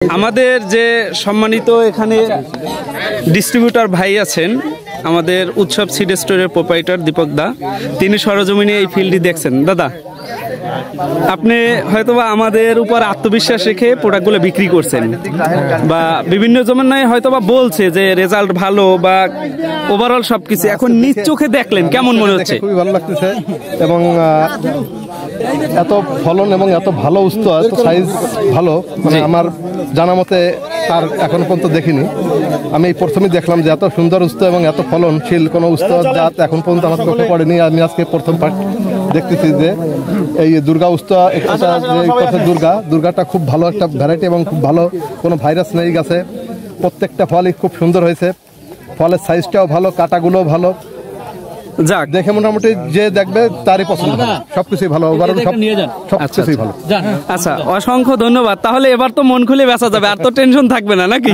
আমাদের যে সম্মানিত এখানে ডিস্ট্রিবিউটর ভাই আছেন, আমাদের উৎসব সিড স্টোরের প্রোপাইটার দীপক দা, তিনি সরজমিনে এই ফিল্ডটি দেখছেন। দাদা, আপনি হয়তোবা আমাদের উপর আত্মবিশ্বাস রেখে প্রোডাক্টগুলো বিক্রি করছেন বা বিভিন্ন জমানায় হয়তোবা বলছে যে রেজাল্ট ভালো বা ওভারঅল সবকিছু, এখন নিজ চোখে দেখলেন কেমন মনে হচ্ছে? খুবই ভালো লাগতেছে এবং এত ফলন এবং এত ভালো উস্তা, এত সাইজ ভালো, মানে আমার জানা মতে তার এখন পর্যন্ত দেখিনি। আমি প্রথমেই দেখলাম যে এত সুন্দর উস্তা এবং এত ফলনশীল কোনো উস্তা জাত এখন পর্যন্ত আমার চোখে পড়েনি। আমি আজকে প্রথম দেখতেছি যে এই দুর্গা উস্তা, দুর্গাটা খুব ভালো একটা ভ্যারাইটি এবং খুব ভালো, কোনো ভাইরাস নেই গাছে। প্রত্যেকটা ফলই খুব সুন্দর হয়েছে, ফলের সাইজটাও ভালো, কাটাগুলোও ভালো। যাক, দেখে মোটামুটি যে দেখবে তারই পছন্দ হবে, সবকিছুই ভালো, সবকিছুই ভালো। আচ্ছা, অসংখ্য ধন্যবাদ। তাহলে এবার তো মন খুলে বেচা যাবে, আর তো টেনশন থাকবে না নাকি?